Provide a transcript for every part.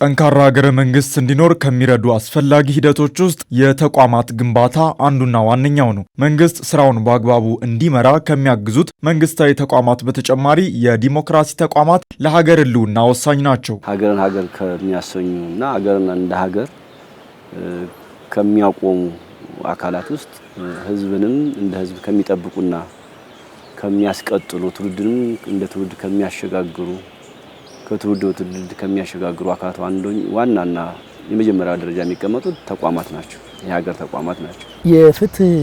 ጠንካራ ሀገረ መንግስት እንዲኖር ከሚረዱ አስፈላጊ ሂደቶች ውስጥ የተቋማት ግንባታ አንዱና ዋነኛው ነው። መንግስት ስራውን በአግባቡ እንዲመራ ከሚያግዙት መንግስታዊ ተቋማት በተጨማሪ የዲሞክራሲ ተቋማት ለሀገር ህልውና ወሳኝ ናቸው። ሀገርን ሀገር ከሚያሰኙና ሀገርን እንደ ሀገር ከሚያቆሙ አካላት ውስጥ ህዝብንም እንደ ህዝብ ከሚጠብቁና ከሚያስቀጥሉ ትውልድንም እንደ ትውልድ ከሚያሸጋግሩ ከትውልድ ወደ ትውልድ ከሚያሸጋግሩ አካላት ዋናና የመጀመሪያ ደረጃ የሚቀመጡት ተቋማት ናቸው። የሀገር ተቋማት ናቸው። የፍትህ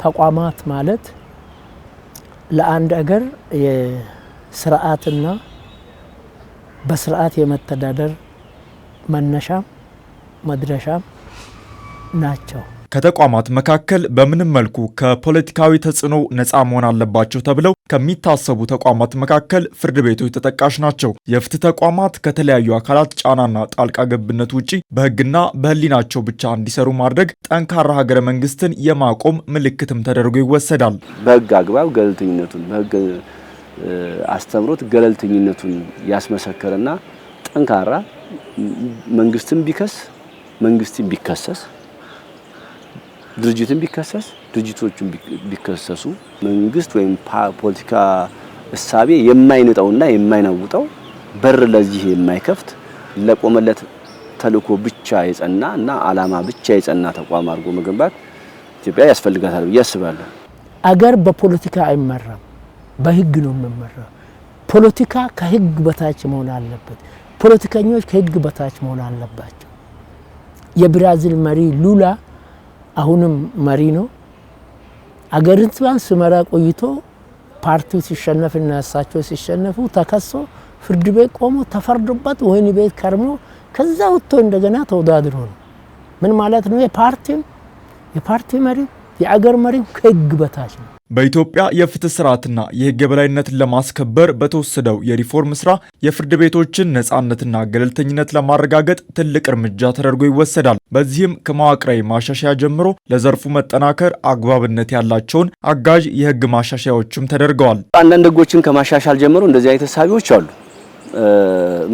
ተቋማት ማለት ለአንድ ሀገር የስርዓትና በስርዓት የመተዳደር መነሻም መድረሻም ናቸው። ከተቋማት መካከል በምንም መልኩ ከፖለቲካዊ ተጽዕኖ ነፃ መሆን አለባቸው ተብለው ከሚታሰቡ ተቋማት መካከል ፍርድ ቤቶች ተጠቃሽ ናቸው። የፍትህ ተቋማት ከተለያዩ አካላት ጫናና ጣልቃ ገብነት ውጪ በህግና በህሊናቸው ብቻ እንዲሰሩ ማድረግ ጠንካራ ሀገረ መንግስትን የማቆም ምልክትም ተደርጎ ይወሰዳል። በህግ አግባብ ገለልተኝነቱን በህግ አስተምሮት ገለልተኝነቱን ያስመሰከረና ጠንካራ መንግስትን ቢከስ መንግስትን ቢከሰስ ድርጅትን ቢከሰስ ድርጅቶችን ቢከሰሱ መንግስት ወይም ፖለቲካ እሳቤ የማይነጣውና የማይናውጠው በር ለዚህ የማይከፍት ለቆመለት ተልእኮ ብቻ የጸናና አላማ ብቻ የጸና ተቋም አድርጎ መገንባት ኢትዮጵያ ያስፈልጋታል ብዬ አስባለሁ። አገር በፖለቲካ አይመራም፣ በህግ ነው የሚመራው። ፖለቲካ ከህግ በታች መሆን አለበት። ፖለቲከኞች ከህግ በታች መሆን አለባቸው። የብራዚል መሪ ሉላ አሁንም መሪ ነው። አገሪቷን ሲመራ ቆይቶ ፓርቲው ሲሸነፍና እሳቸው ሲሸነፉ ተከሶ ፍርድ ቤት ቆሞ ተፈርዶበት ወህኒ ቤት ከርሞ ከዛ ወጥቶ እንደገና ተወዳድሮ ነው። ምን ማለት ነው? የፓርቲ መሪ የአገር መሪ ከህግ በታች ነው። በኢትዮጵያ የፍትህ ስርዓትና የህግ የበላይነትን ለማስከበር በተወሰደው የሪፎርም ስራ የፍርድ ቤቶችን ነጻነትና ገለልተኝነት ለማረጋገጥ ትልቅ እርምጃ ተደርጎ ይወሰዳል። በዚህም ከመዋቅራዊ ማሻሻያ ጀምሮ ለዘርፉ መጠናከር አግባብነት ያላቸውን አጋዥ የህግ ማሻሻያዎችም ተደርገዋል። አንዳንድ ህጎችን ከማሻሻል ጀምሮ እንደዚህ አይነት ተሳቢዎች አሉ።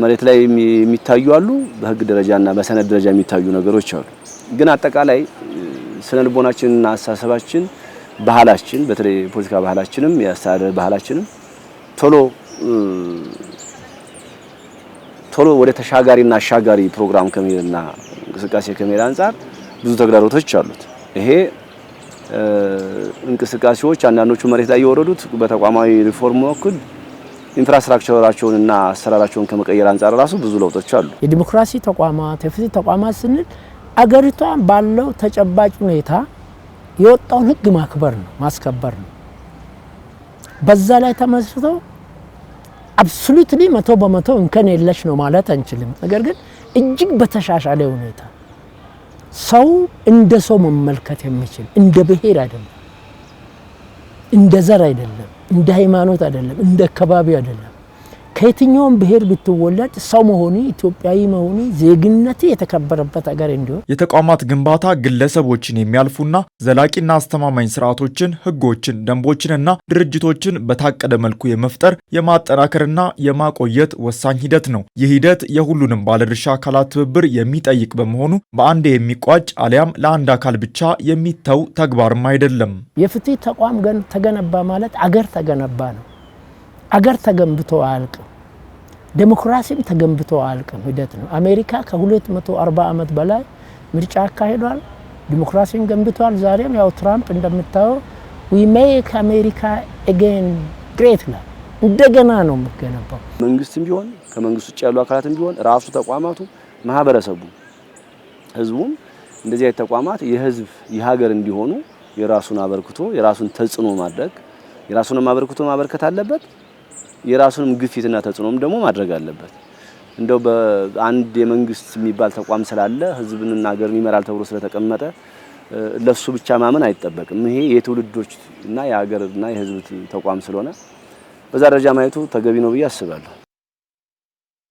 መሬት ላይ የሚታዩ አሉ፣ በህግ ደረጃና በሰነድ ደረጃ የሚታዩ ነገሮች አሉ። ግን አጠቃላይ ስነ ልቦናችንና አስተሳሰባችን ባህላችን በተለይ ፖለቲካ ባህላችንም የአስተዳደር ባህላችንም ቶሎ ወደ ተሻጋሪና አሻጋሪ ፕሮግራም ከመሄድና እንቅስቃሴ ከመሄድ አንፃር ብዙ ተግዳሮቶች አሉት። ይሄ እንቅስቃሴዎች አንዳንዶቹ መሬት ላይ የወረዱት በተቋማዊ ሪፎርም ወክል ኢንፍራስትራክቸራቸውንና አሰራራቸውን ከመቀየር አንፃር ራሱ ብዙ ለውጦች አሉ። የዲሞክራሲ ተቋማት የፍትህ ተቋማት ስንል አገሪቷን ባለው ተጨባጭ ሁኔታ የወጣውን ህግ ማክበር ነው ማስከበር ነው። በዛ ላይ ተመስርቶ አብሶሉትሊ 100% እንከን የለሽ ነው ማለት አንችልም። ነገር ግን እጅግ በተሻሻለ ሁኔታ ሰው እንደ ሰው መመልከት የሚችል እንደ ብሔር አይደለም፣ እንደ ዘር አይደለም፣ እንደ ሃይማኖት አይደለም፣ እንደ አካባቢ አይደለም። ከየትኛውም ብሔር ብትወለድ ሰው መሆኑ ኢትዮጵያዊ መሆኑ ዜግነት የተከበረበት ሀገር እንዲሆን የተቋማት ግንባታ ግለሰቦችን የሚያልፉና ዘላቂና አስተማማኝ ስርዓቶችን፣ ህጎችን፣ ደንቦችንና ድርጅቶችን በታቀደ መልኩ የመፍጠር የማጠናከርና የማቆየት ወሳኝ ሂደት ነው። ይህ ሂደት የሁሉንም ባለድርሻ አካላት ትብብር የሚጠይቅ በመሆኑ በአንድ የሚቋጭ አሊያም ለአንድ አካል ብቻ የሚተው ተግባርም አይደለም። የፍትህ ተቋም ተገነባ ማለት አገር ተገነባ ነው። አገር ተገንብቶ አያልቅም። ዴሞክራሲም ተገንብቶ አያልቅም፣ ሂደት ነው። አሜሪካ ከ240 ዓመት በላይ ምርጫ አካሂዷል፣ ዲሞክራሲን ገንብቷል። ዛሬም ያው ትራምፕ እንደምታየው we make America again great ነው፣ እንደገና ነው የሚገነባው። መንግስትም ቢሆን ከመንግስት ውጭ ያሉ አካላትም ቢሆን ራሱ ተቋማቱ ማህበረሰቡ ህዝቡም እንደዚህ አይነት ተቋማት የህዝብ የሀገር እንዲሆኑ የራሱን አበርክቶ የራሱን ተጽዕኖ ማድረግ የራሱን አበርክቶ ማበርከት አለበት። የራሱንም ግፊትና ተጽዕኖም ደግሞ ማድረግ አለበት። እንደው በአንድ የመንግስት የሚባል ተቋም ስላለ ህዝብንና ሀገርን ይመራል ተብሎ ስለተቀመጠ ለሱ ብቻ ማመን አይጠበቅም። ይሄ የትውልዶች እና የሀገርና የህዝብ ተቋም ስለሆነ በዛ ደረጃ ማየቱ ተገቢ ነው ብዬ አስባለሁ።